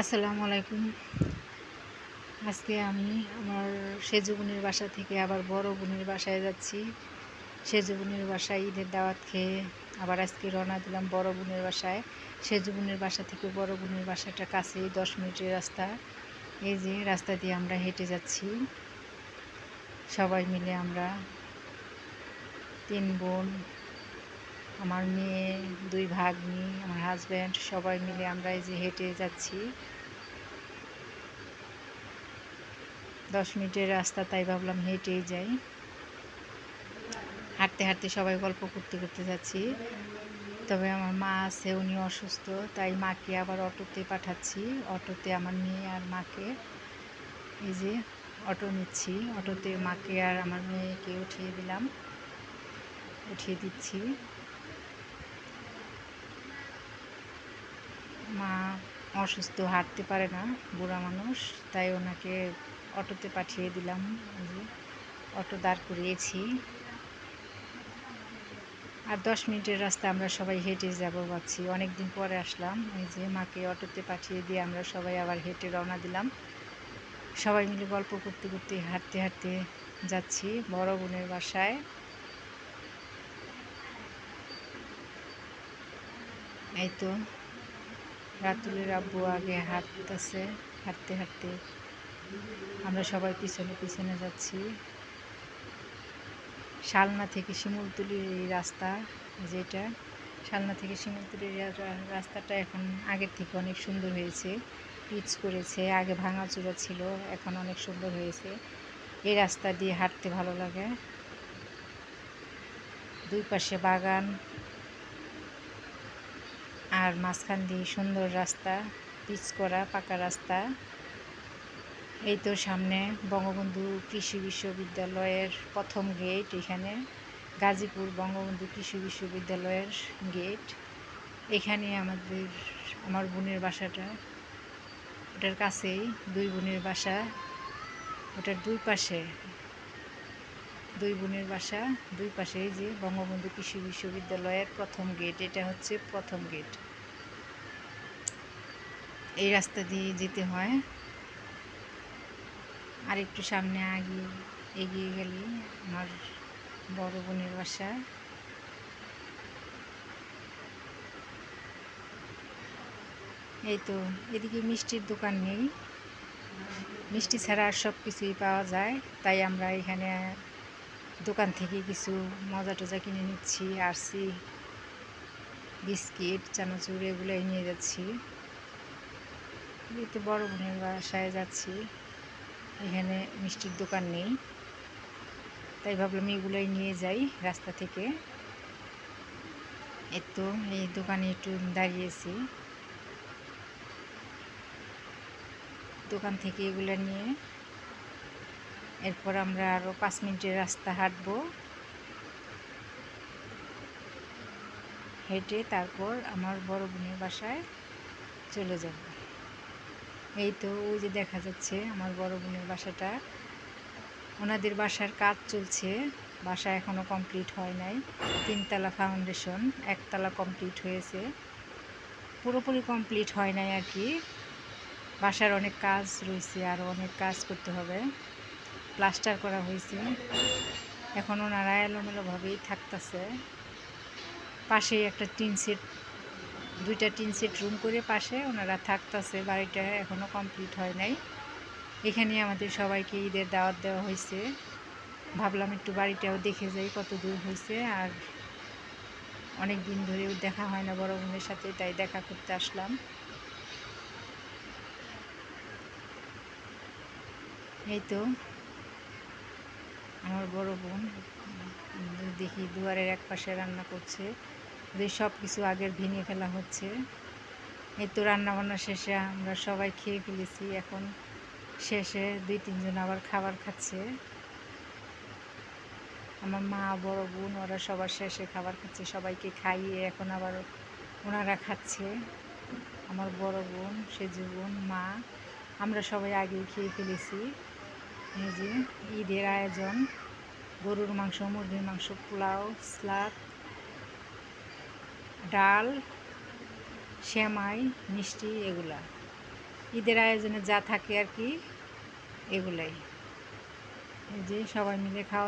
আসসালামু আলাইকুম। আজকে আমি আমার সেজু বোনের বাসা থেকে আবার বড় বোনের বাসায় যাচ্ছি। সেজু বোনের বাসায় ঈদের দাওয়াত খেয়ে আবার আজকে রওনা দিলাম বড় বোনের বাসায়। সেজু বোনের বাসা থেকে বড় বোনের বাসাটা কাছেই, 10 মিনিটের রাস্তা। এই যে রাস্তা দিয়ে আমরা হেঁটে যাচ্ছি, সবাই মিলে আমরা 3 বোন, আমার মেয়ে, 2 ভাগ্নি, আমার হাজব্যান্ড, সবাই মিলে আমরা এই যে হেঁটে যাচ্ছি। 10 মিনিটের রাস্তা, তাই ভাবলাম হেঁটেই যাই। হাঁটতে হাঁটতে সবাই গল্প করতে করতে যাচ্ছি। তবে আমার মা আছে, উনি অসুস্থ, তাই মাকে আবার অটোতে পাঠাচ্ছি। অটোতে আমার মেয়ে আর মাকে, এই যে অটো নিচ্ছি, অটোতে মাকে আর আমার মেয়েকে উঠিয়ে দিচ্ছি। মা অসুস্থ, হাঁটতে পারে না, বুড়া মানুষ, তাই ওনাকে অটোতে পাঠিয়ে দিলাম। এই যে অটো দাঁড় করিয়েছি। আর 10 মিনিটের রাস্তা আমরা সবাই হেঁটে যাব ভাবছি, অনেক দিন পরে আসলাম। এই যে মাকে অটোতে পাঠিয়ে দিয়ে আমরা সবাই আবার হেঁটে রওনা দিলাম। সবাই মিলে গল্প করতে করতে হাঁটতে হাঁটতে যাচ্ছি বড় বোনের বাসায়। এই তো রাতুলের আব্বু আগে হাঁটতেছে, হাঁটতে হাঁটতে আমরা সবাই পিছনে পিছনে যাচ্ছি। শালনা থেকে শিমুলতলির এই রাস্তা, যেটা শালনা থেকে শিমুলতলির রাস্তাটা এখন আগের থেকে অনেক সুন্দর হয়েছে, পিচ করেছে, আগে ভাঙাচোরা ছিল, এখন অনেক সুন্দর হয়েছে। এই রাস্তা দিয়ে হাঁটতে ভালো লাগে, দুই পাশে বাগান আর মাঝখান দিয়ে সুন্দর রাস্তা, পিচ করা পাকা রাস্তা। এই তো সামনে বঙ্গবন্ধু কৃষি বিশ্ববিদ্যালয়ের প্রথম গেট, এখানে গাজীপুর বঙ্গবন্ধু কৃষি বিশ্ববিদ্যালয়ের গেট। এখানে আমার বোনের বাসাটা, ওটার কাছেই 2 বোনের বাসা, ওটার দুই পাশে 2 বোনের বাসা, দুই পাশে এই যে বঙ্গবন্ধু কৃষি বিশ্ববিদ্যালয়ের প্রথম গেট, এটা হচ্ছে প্রথম গেট। এই রাস্তা দিয়ে যেতে হয়। আর একটু সামনে এগিয়ে গেলে আমার বড় বোনের বাসা। এই তো এদিকে মিষ্টির দোকান নেই, মিষ্টি ছাড়া আর সব কিছুই পাওয়া যায়, তাই আমরা এখানে দোকান থেকে কিছু মজা টজা কিনে নিচ্ছি, আরসি বিস্কিট চানাচুর এগুলোই নিয়ে যাচ্ছি। এই তো বড় বোনের বাসায় যাচ্ছি, এখানে মিষ্টির দোকান নেই, তাই ভাবলাম এগুলোই নিয়ে যাই রাস্তা থেকে। এই দোকানে একটু দাঁড়িয়েছি, দোকান থেকে এগুলো নিয়ে এরপর আমরা আরও 5 মিনিটের রাস্তা হাঁটবো, হেঁটে তারপর আমার বড় বোনের বাসায় চলে যাব। এই তো ওই যে দেখা যাচ্ছে আমার বড় বোনের বাসাটা, ওনাদের বাসার কাজ চলছে, বাসা এখনও কমপ্লিট হয় নাই, 3 তলা ফাউন্ডেশন, 1 তলা কমপ্লিট হয়েছে, পুরোপুরি কমপ্লিট হয় নাই আর কি। বাসার অনেক কাজ রয়েছে, আরও অনেক কাজ করতে হবে। প্লাস্টার করা হয়েছে, এখন ওনারা এলোমেলোভাবেই থাকতেছে। পাশেই একটা দুইটা টিন সেট রুম করে পাশে ওনারা থাকতেছে, বাড়িটা এখনও কমপ্লিট হয় নাই। এখানে আমাদের সবাইকে ঈদের দাওয়াত দেওয়া হয়েছে, ভাবলাম একটু বাড়িটাও দেখে যাই কত দূর হয়েছে, আর অনেক দিন ধরেও দেখা হয় না বড় বোনের সাথে, তাই দেখা করতে আসলাম। এই তো আমার বড় বোন দেখি দুয়ারের এক পাশে রান্না করছে, সব কিছু আগের ভেঙে ফেলা হচ্ছে। এই তো রান্নাবান্না শেষে আমরা সবাই খেয়ে ফেলেছি, এখন শেষে 2-3 জন আবার খাবার খাচ্ছে। আমার মা, বড় বোন, ওরা সবার শেষে খাবার খাচ্ছে, সবাইকে খাইয়ে এখন আবার ওনারা খাচ্ছে। আমার বড় বোন, সেজু বোন, মা, আমরা সবাই আগেই খেয়ে ফেলেছি। এই যে ঈদের আয়োজন, গরুর মাংস, মুরগির মাংস, পোলাও, সালাদ, ডাল, সেমাই, মিষ্টি, এগুলা। ঈদের আয়োজনে যা থাকে আর কি, এগুলাই। এই যে সবাই মিলে খাওয়া